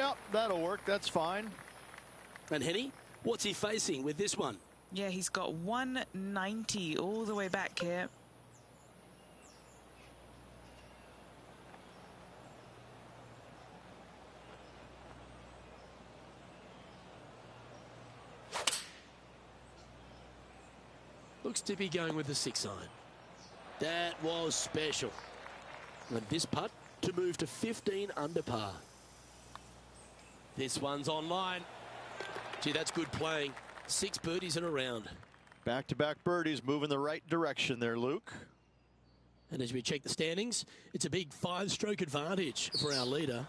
Yeah, that'll work. That's fine. And Henny, what's he facing with this one? Yeah, he's got 190 all the way back here. Looks to be going with the 6-iron. That was special. And this putt to move to 15 under par. This one's online. Gee, that's good playing. 6 birdies in a round. Back-to-back birdies, moving the right direction there, Luke. And as we check the standings, it's a big 5-stroke advantage for our leader.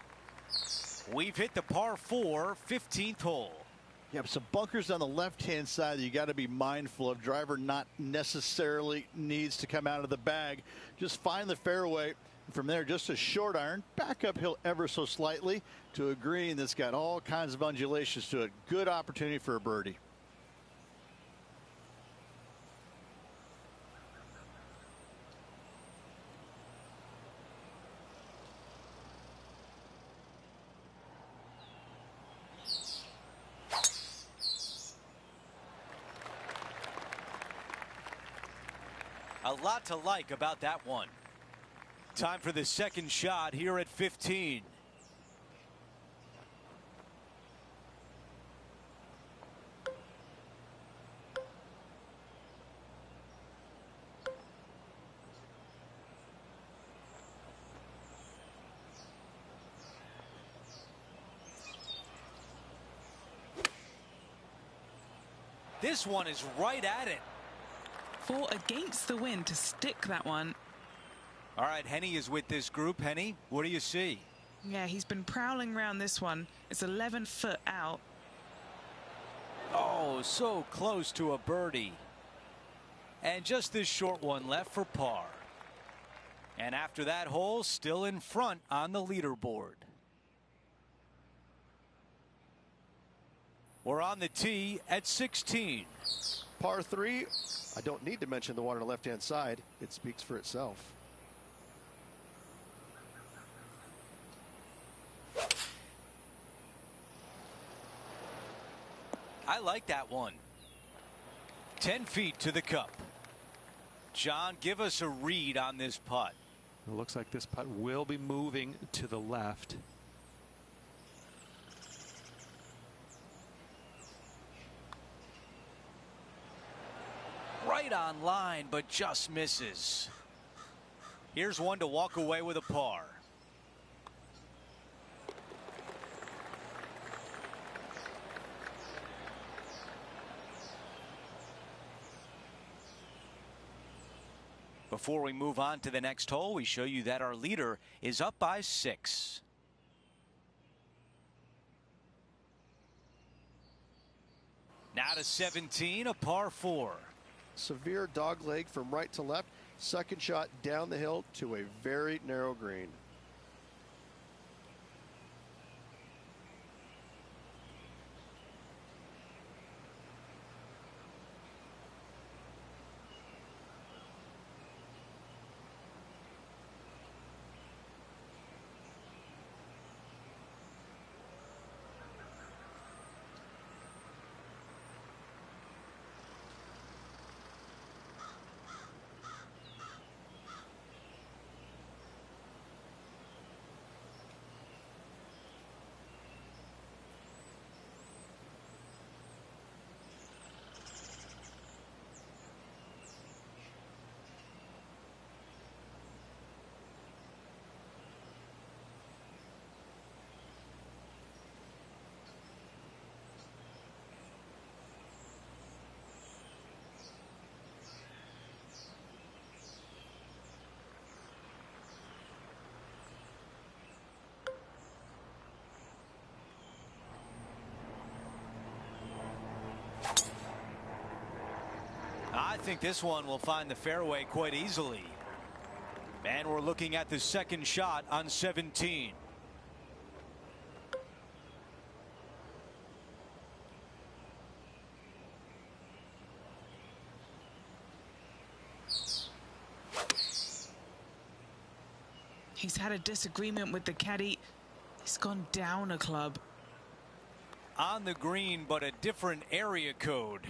We've hit the par 4, 15th hole. Yep, some bunkers on the left-hand side that you got to be mindful of. Driver not necessarily needs to come out of the bag. Just find the fairway. From there, just a short iron, back uphill ever so slightly to a green that's got all kinds of undulations to it. Good opportunity for a birdie. A lot to like about that one. Time for the second shot here at 15. This one is right at it. Fought against the wind to stick that one. All right, Henny is with this group. Henny, what do you see? Yeah, he's been prowling around this one. It's 11 foot out. Oh, so close to a birdie. And just this short one left for par. And after that hole, still in front on the leaderboard. We're on the tee at 16. Par 3. I don't need to mention the one on the left-hand side. It speaks for itself. I like that one. 10 feet to the cup. John, give us a read on this putt. It looks like this putt will be moving to the left. Right on line, but just misses. Here's one to walk away with a par. Before we move on to the next hole, we show you that our leader is up by 6. Now to 17, a par 4. Severe dog leg from right to left. Second shot down the hill to a very narrow green. I think this one will find the fairway quite easily. And we're looking at the second shot on 17. He's had a disagreement with the caddy. It's gone down a club. On the green, but a different area code.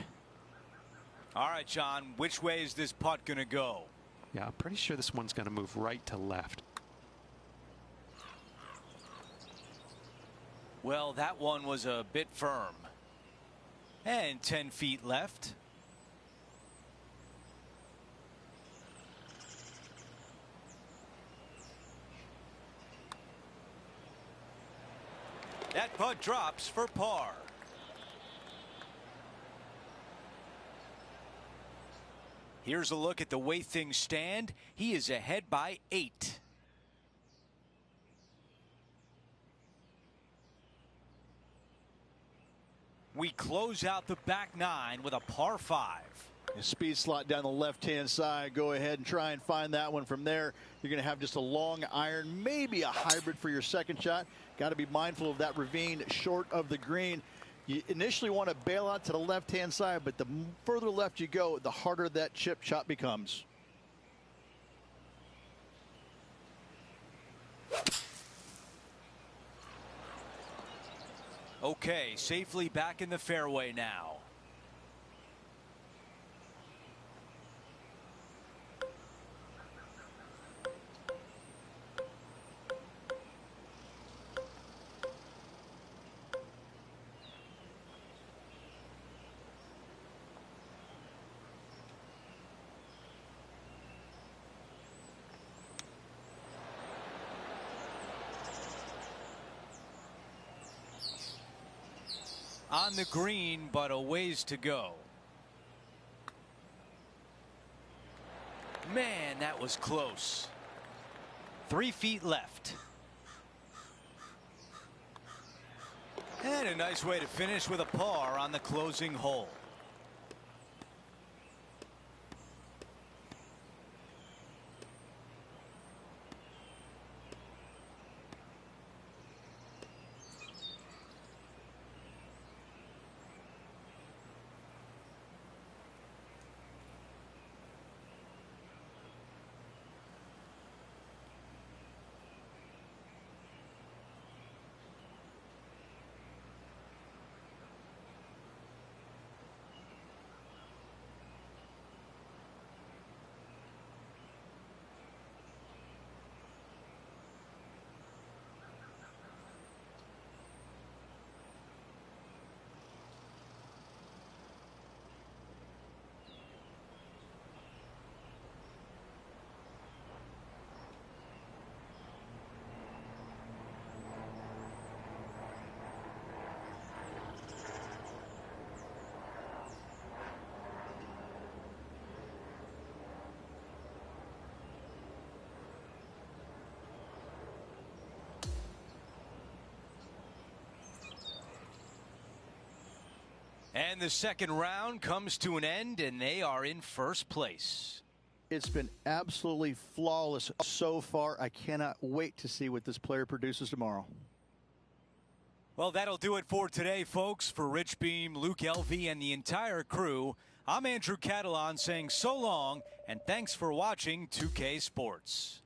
All right, John, which way is this putt going to go? Yeah, I'm pretty sure this one's going to move right to left. Well, that one was a bit firm. And 10 feet left. That putt drops for par. Here's a look at the way things stand. He is ahead by 8. We close out the back 9 with a par 5. A speed slot down the left-hand side. Go ahead and try and find that one. From there, you're going to have just a long iron, maybe a hybrid for your second shot. Got to be mindful of that ravine short of the green. You initially want to bail out to the left-hand side, but the further left you go, the harder that chip shot becomes. Okay, safely back in the fairway now. On the green, but a ways to go. Man, that was close. 3 feet left. And a nice way to finish with a par on the closing hole. And the second round comes to an end, and they are in first place. It's been absolutely flawless so far. I cannot wait to see what this player produces tomorrow. Well, that'll do it for today, folks. For Rich Beam, Luke Elvey, and the entire crew, I'm Andrew Catalan saying so long, and thanks for watching 2K Sports.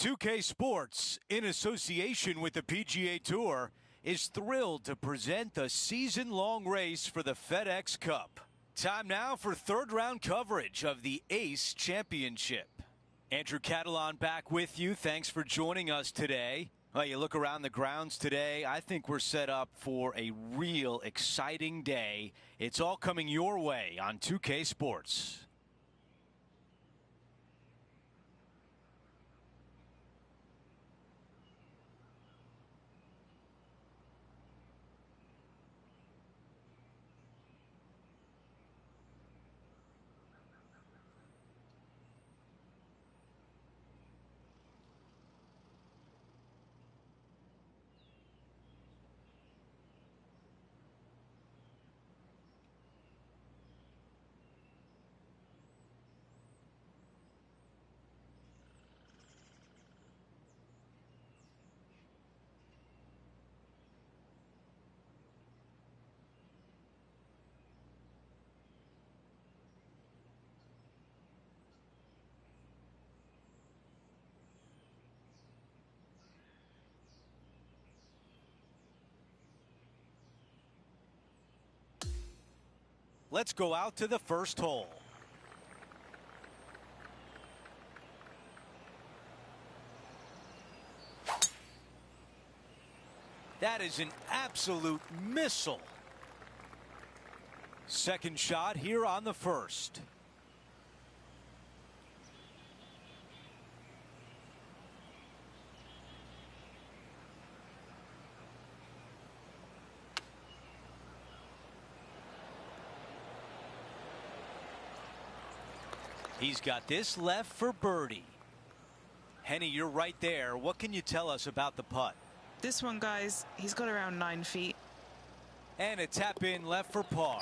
2K Sports, in association with the PGA Tour, is thrilled to present the season-long race for the FedEx Cup. Time now for third-round coverage of the Ace Championship. Andrew Catalon back with you. Thanks for joining us today. Well, you look around the grounds today, I think we're set up for a real exciting day. It's all coming your way on 2K Sports. Let's go out to the first hole. That is an absolute missile. Second shot here on the first. He's got this left for birdie. Henny, you're right there. What can you tell us about the putt? This one, guys, he's got around 9 feet. And a tap in left for par.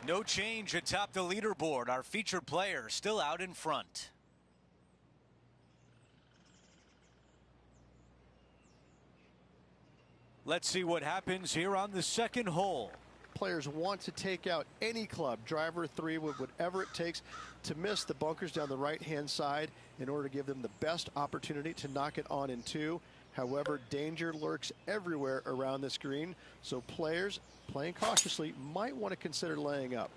No change atop the leaderboard. Our featured player still out in front. Let's see what happens here on the second hole. Players want to take out any club, driver, 3 wood, whatever it takes to miss the bunkers down the right-hand side in order to give them the best opportunity to knock it on in 2. However, danger lurks everywhere around this green, so players playing cautiously might want to consider laying up.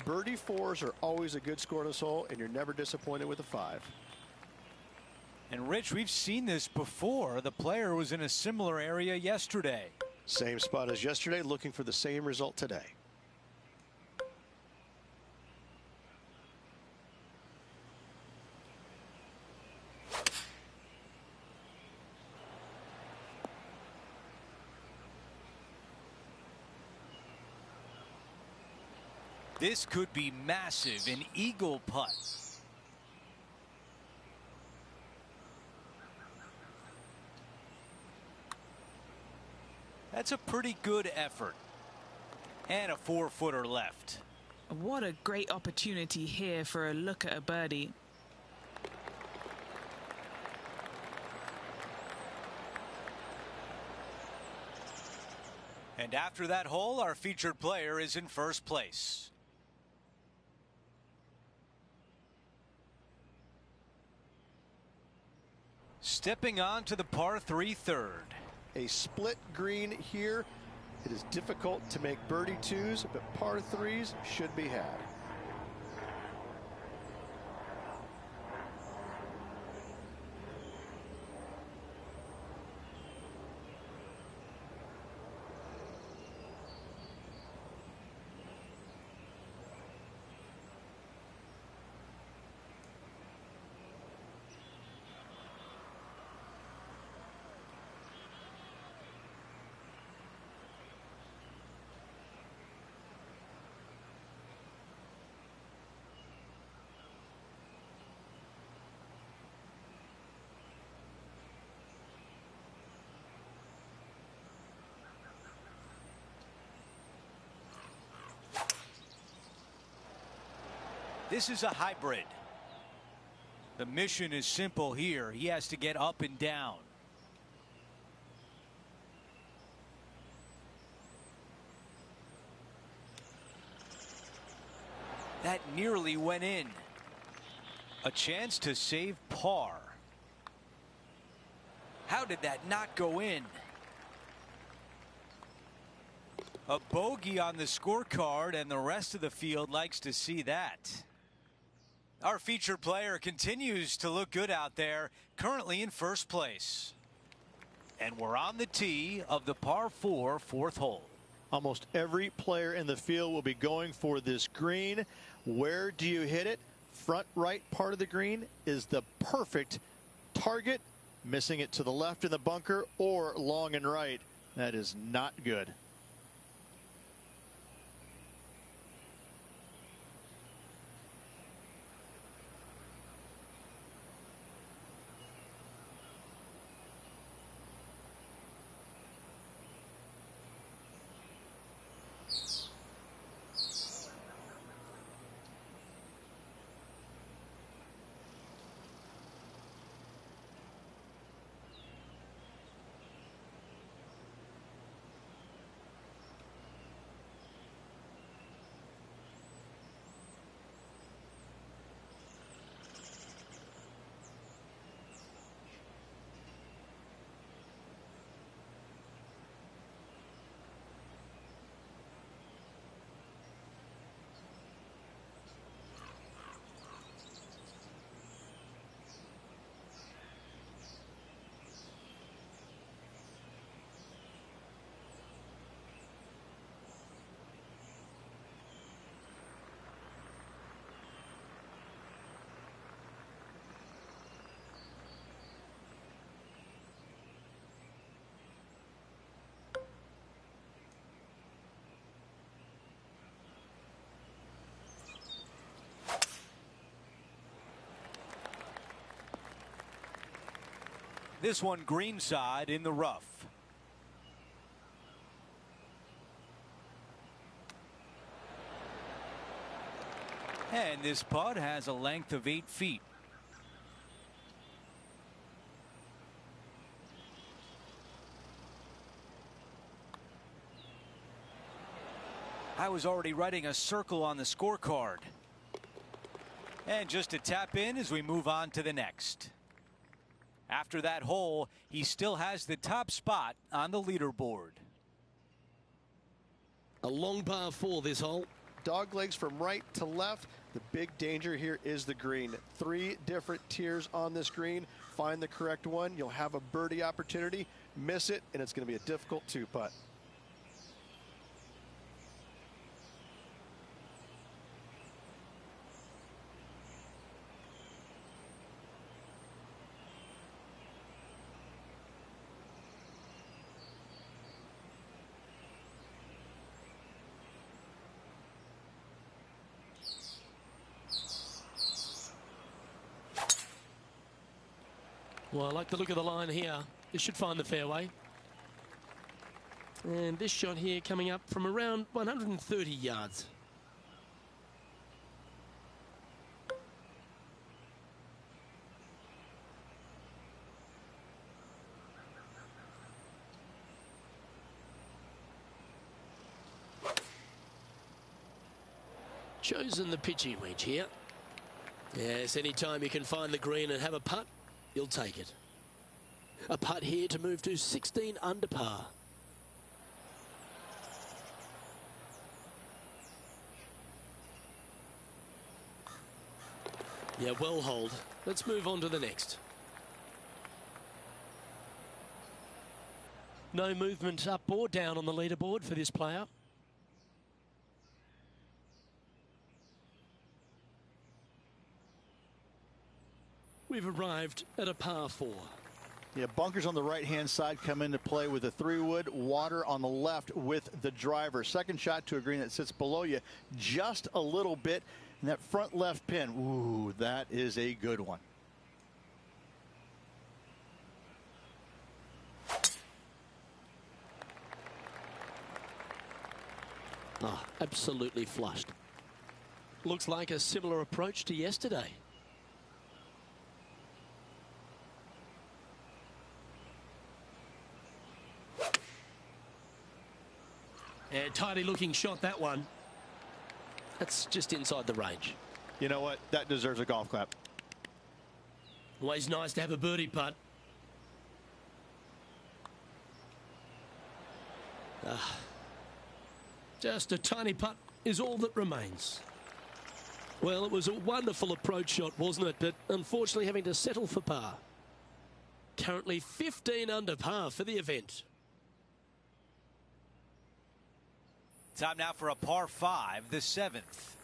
Birdie 4s are always a good score in this hole, and you're never disappointed with a 5. And Rich, we've seen this before. The player was in a similar area yesterday. Same spot as yesterday, looking for the same result today. This could be massive, an eagle putt. That's a pretty good effort. And a 4-footer left. What a great opportunity here for a look at a birdie. And after that hole, our featured player is in first place. Stepping on to the par 3 third. A split green here. It is difficult to make birdie 2s, but par 3s should be had. This is a hybrid. The mission is simple here. He has to get up and down. That nearly went in. A chance to save par. How did that not go in? A bogey on the scorecard, and the rest of the field likes to see that. Our featured player continues to look good out there, currently in first place. And we're on the tee of the par 4 fourth hole. Almost every player in the field will be going for this green. Where do you hit it? Front right part of the green is the perfect target. Missing it to the left in the bunker or long and right. That is not good. This one greenside in the rough. And this putt has a length of 8 feet. I was already writing a circle on the scorecard. And just a tap in as we move on to the next. After that hole, he still has the top spot on the leaderboard. A long par 4 this hole. Dog legs from right to left. The big danger here is the green. 3 different tiers on this green. Find the correct one. You'll have a birdie opportunity. Miss it, and it's going to be a difficult 2-putt. Well, I like the look of the line here. This should find the fairway. And this shot here coming up from around 130 yards. Chosen the pitching wedge here. Yes, anytime you can find the green and have a putt, you'll take it. A putt here to move to 16 under par. Yeah, well hold. Let's move on to the next. No movement up or down on the leaderboard for this player. We've arrived at a par 4. Yeah, bunkers on the right-hand side come into play with the 3-wood, water on the left with the driver. Second shot to a green that sits below you just a little bit. And that front left pin, ooh, that is a good one. Ah, absolutely flushed. Looks like a similar approach to yesterday. Yeah, tidy looking shot, that one. That's just inside the range. You know what? That deserves a golf clap. Always nice to have a birdie putt. Just a tiny putt is all that remains. Well, it was a wonderful approach shot, wasn't it? But unfortunately having to settle for par. Currently 15 under par for the event. Time now for a par 5, the 7th.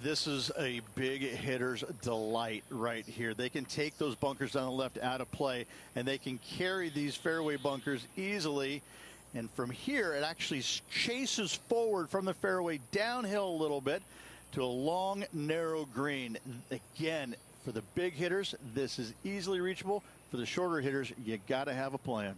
This is a big hitter's delight right here. They can take those bunkers down the left out of play, and they can carry these fairway bunkers easily. And from here, it actually chases forward from the fairway downhill a little bit to a long, narrow green. Again, for the big hitters, this is easily reachable. For the shorter hitters, you got to have a plan.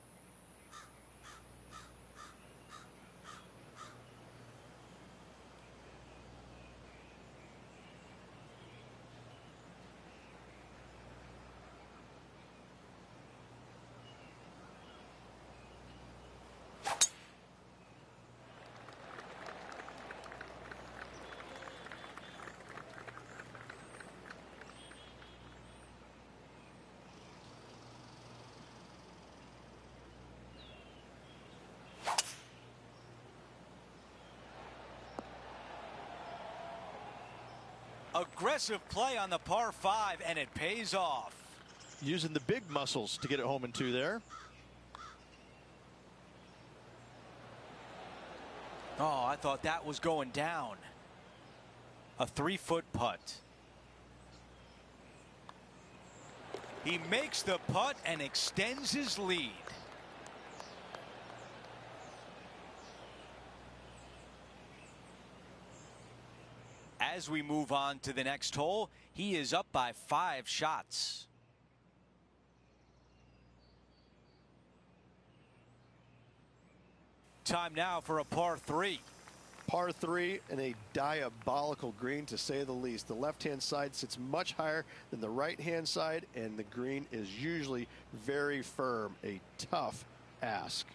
Aggressive play on the par 5, and it pays off. Using the big muscles to get it home in 2 there. Oh, I thought that was going down. A 3-foot putt. He makes the putt and extends his lead. As we move on to the next hole, he is up by 5 shots. Time now for a par 3. Par 3 and a diabolical green, to say the least. The left-hand side sits much higher than the right-hand side, and the green is usually very firm. A tough ask.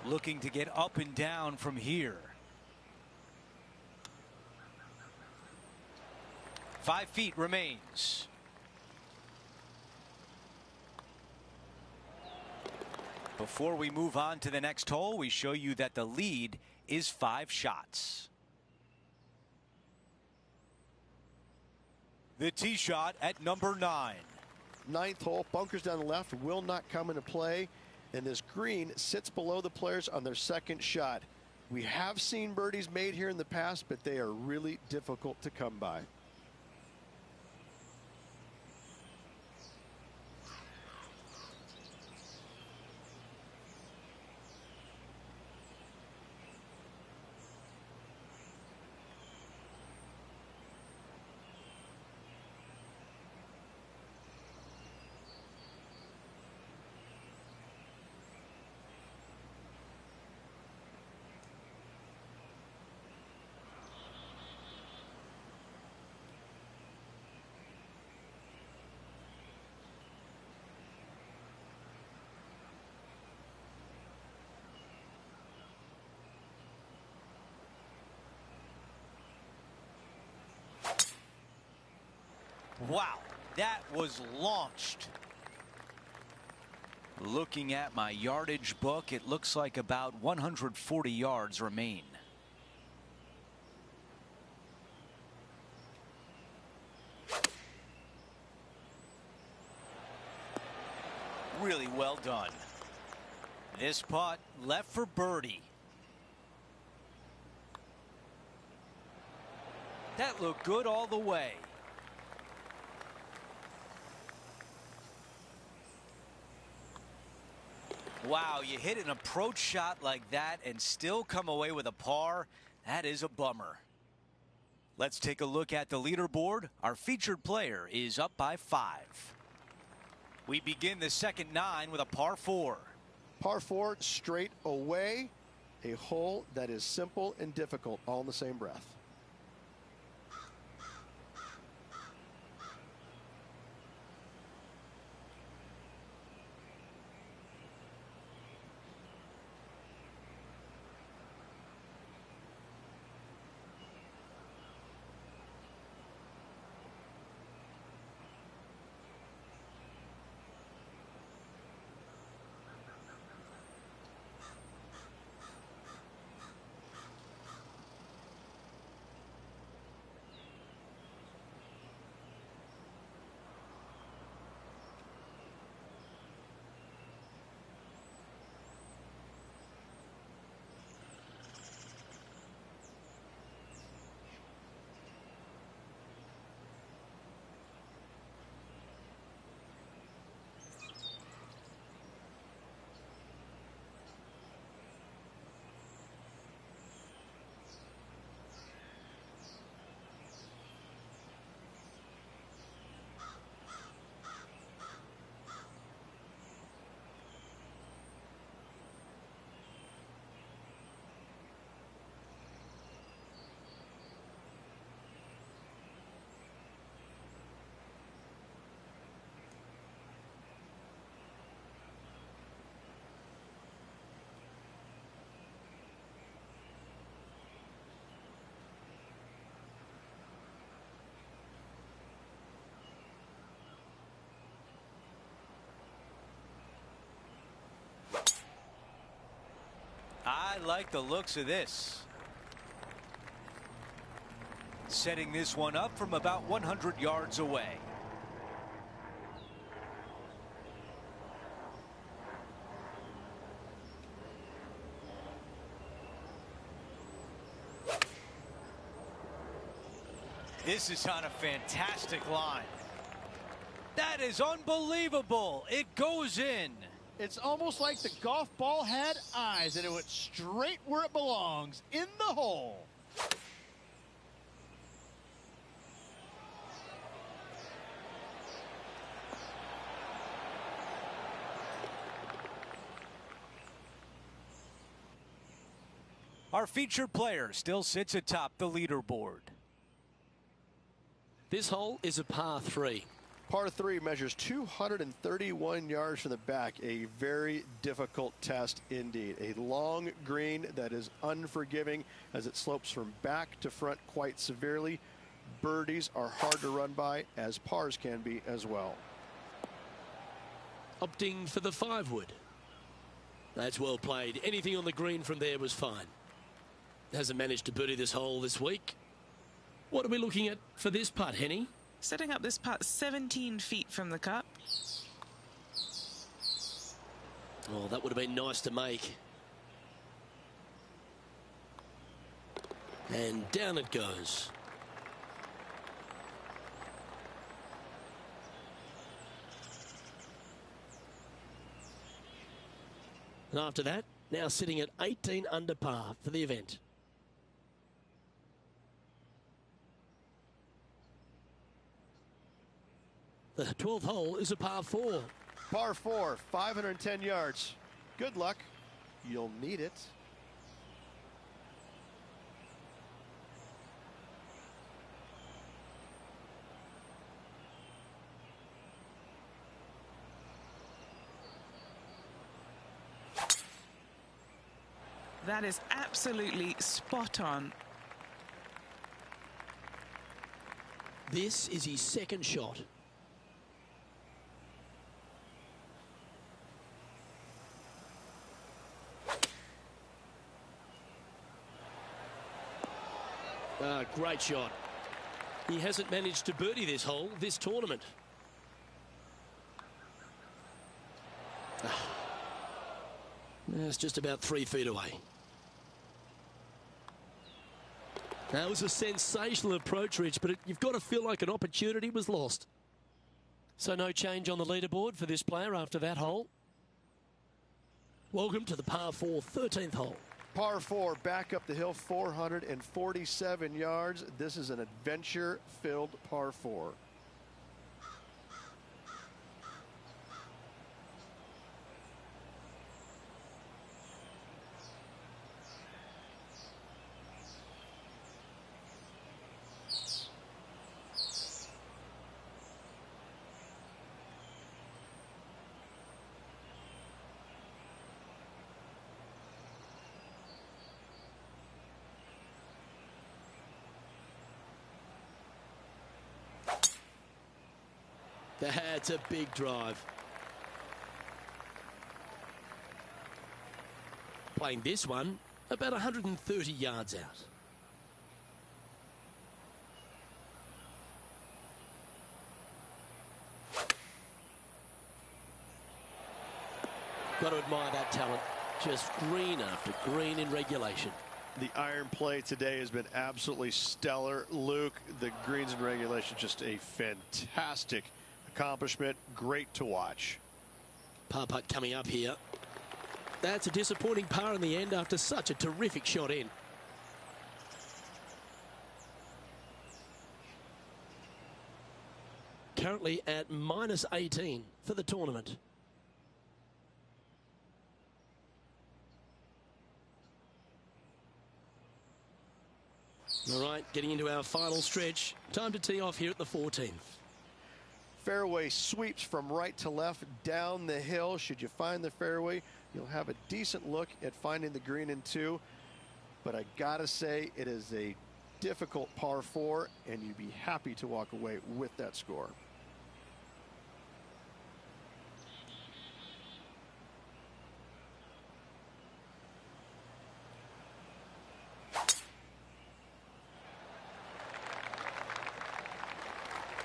Looking to get up and down from here. 5 feet remains. Before we move on to the next hole, we show you that the lead is 5 shots. The tee shot at number 9. 9th hole, bunkers down the left will not come into play, and this green sits below the players on their second shot. We have seen birdies made here in the past, but they are really difficult to come by. Wow, that was launched. Looking at my yardage book, it looks like about 140 yards remain. Really well done. This putt left for birdie. That looked good all the way. Wow, you hit an approach shot like that and still come away with a par. That is a bummer. Let's take a look at the leaderboard. Our featured player is up by 5. We begin the second 9 with a par 4. Par 4 straight away. A hole that is simple and difficult all in the same breath. I like the looks of this. Setting this one up from about 100 yards away. This is on a fantastic line. That is unbelievable. It goes in. It's almost like the golf ball had eyes and it went straight where it belongs, in the hole. Our featured player still sits atop the leaderboard. This hole is a par 3. Par 3 measures 231 yards from the back. A very difficult test indeed. A long green that is unforgiving as it slopes from back to front quite severely. Birdies are hard to run by, as pars can be as well. Opting for the 5-wood. That's well played. Anything on the green from there was fine. Hasn't managed to birdie this hole this week. What are we looking at for this putt, Henny? Setting up this putt 17 feet from the cup. Oh, that would have been nice to make. And down it goes. And after that, now sitting at 18 under par for the event. The 12th hole is a par 4. Par 4, 510 yards. Good luck. You'll need it. That is absolutely spot on. This is his second shot. Great shot. He hasn't managed to birdie this hole this tournament. It's just about 3 feet away. That was a sensational approach, Rich, but you've got to feel like an opportunity was lost. So no change on the leaderboard for this player after that hole. Welcome to the par 4 13th hole. Par 4 back up the hill, 447 yards. This is an adventure-filled par 4. That's a big drive. Playing this one about 130 yards out. Got to admire that talent. Just green after green in regulation. The iron play today has been absolutely stellar. Luke, the greens in regulation, just a fantastic accomplishment. Great to watch. Par putt coming up here. That's a disappointing par in the end after such a terrific shot in. Currently at -18 for the tournament. All right, getting into our final stretch. Time to tee off here at the 14th. Fairway sweeps from right to left down the hill. Should you find the fairway, you'll have a decent look at finding the green in 2. But I gotta say, it is a difficult par 4, and you'd be happy to walk away with that score.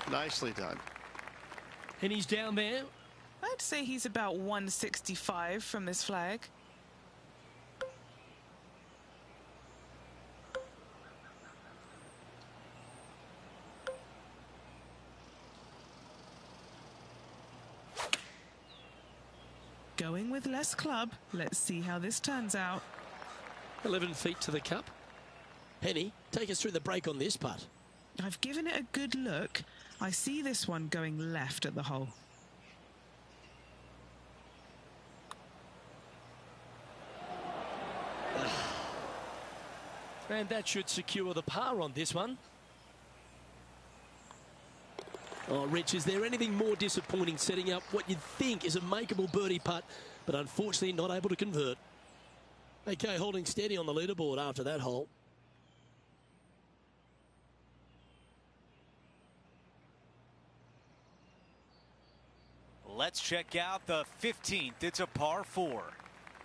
Nicely done. And he's down there. I'd say he's about 165 from this flag. Going with less club. Let's see how this turns out. 11 feet to the cup. Henny, take us through the break on this putt. I've given it a good look. I see this one going left at the hole. And that should secure the par on this one. Oh, Rich, is there anything more disappointing setting up what you'd think is a makeable birdie putt, but unfortunately not able to convert? Okay, holding steady on the leaderboard after that hole. Let's check out the 15th. It's a par 4.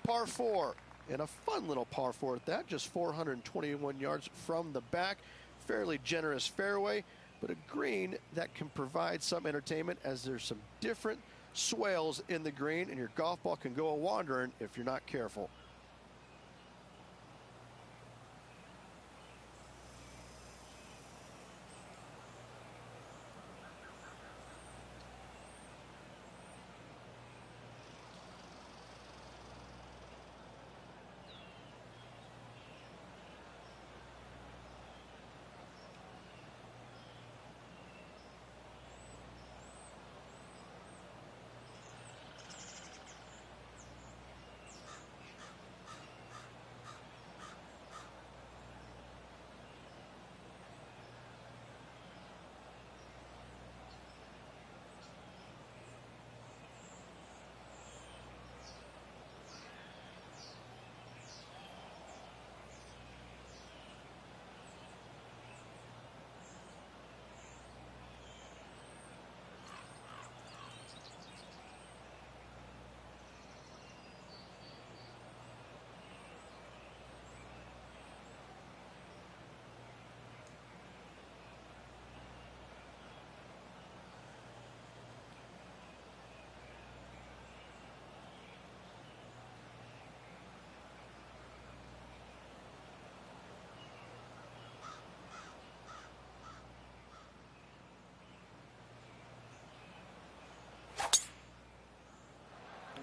Par 4, and a fun little par 4 at that, just 421 yards from the back. Fairly generous fairway, but a green that can provide some entertainment as there's some different swales in the green, and your golf ball can go a-wandering if you're not careful.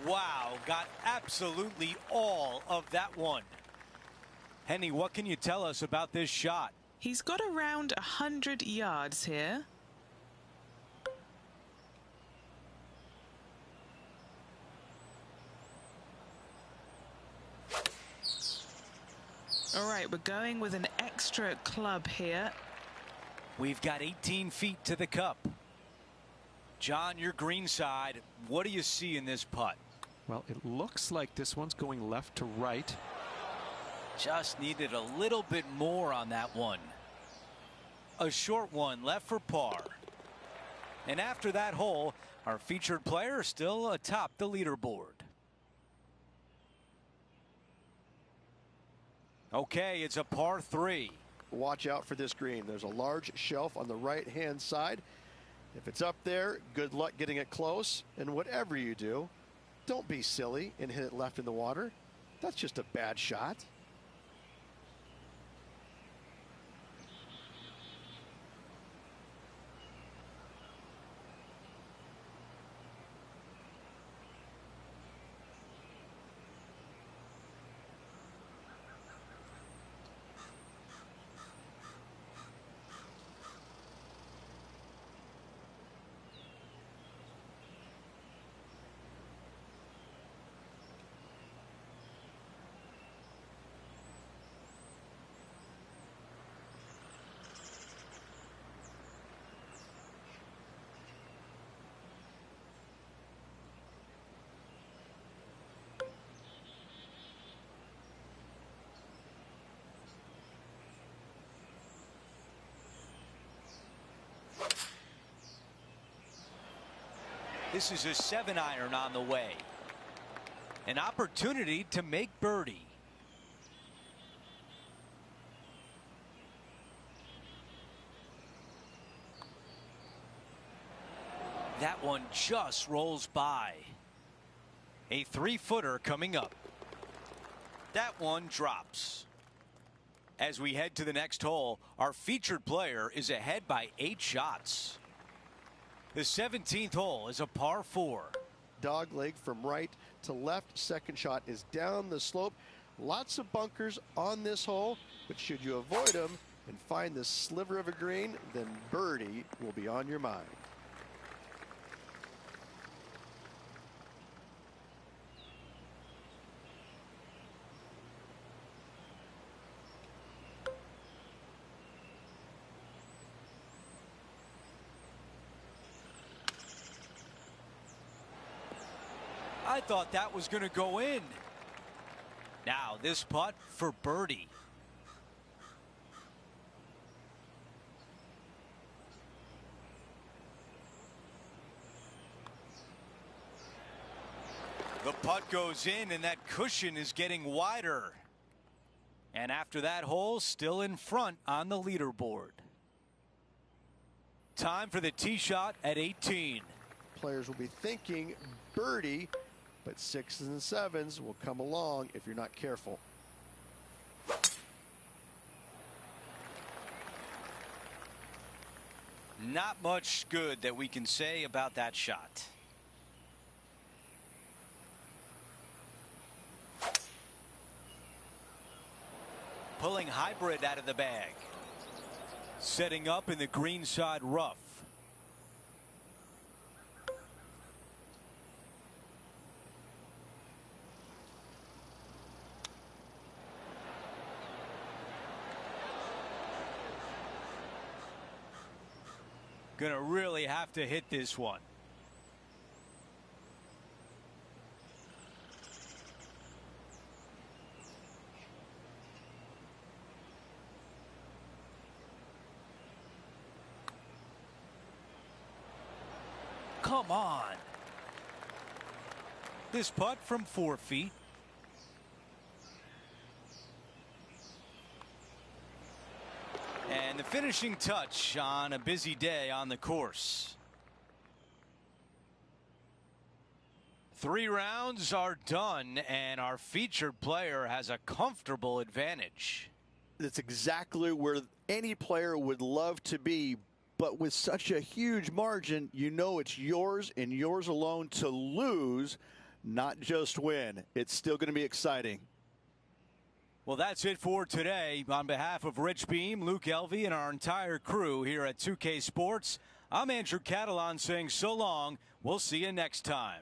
Wow, got absolutely all of that one. Henny, what can you tell us about this shot? He's got around 100 yards here. All right, we're going with an extra club here. We've got 18 feet to the cup. John, your green side, what do you see in this putt? Well, it looks like this one's going left to right. Just needed a little bit more on that one. A short one left for par. And after that hole, our featured player still atop the leaderboard. Okay, it's a par 3. Watch out for this green. There's a large shelf on the right-hand side. If it's up there, good luck getting it close. And whatever you do, don't be silly and hit it left in the water. That's just a bad shot. This is a 7-iron on the way. An opportunity to make birdie. That one just rolls by. A 3-footer coming up. That one drops. As we head to the next hole, our featured player is ahead by 8 shots. The 17th hole is a par 4. Dog leg from right to left. Second shot is down the slope. Lots of bunkers on this hole, but should you avoid them and find this sliver of a green, then birdie will be on your mind. I thought that was going to go in. Now this putt for birdie. The putt goes in and that cushion is getting wider. And after that hole, still in front on the leaderboard. Time for the tee shot at 18. Players will be thinking birdie, but 6s and 7s will come along if you're not careful. Not much good that we can say about that shot. Pulling hybrid out of the bag. Setting up in the greenside rough. Gonna really have to hit this one. Come on. This putt from 4 feet. And the finishing touch on a busy day on the course. 3 rounds are done, and our featured player has a comfortable advantage. That's exactly where any player would love to be, but with such a huge margin, you know it's yours and yours alone to lose, not just win. It's still going to be exciting. Well, that's it for today. On behalf of Rich Beam, Luke Elvey, and our entire crew here at 2K Sports, I'm Andrew Catalon saying so long. We'll see you next time.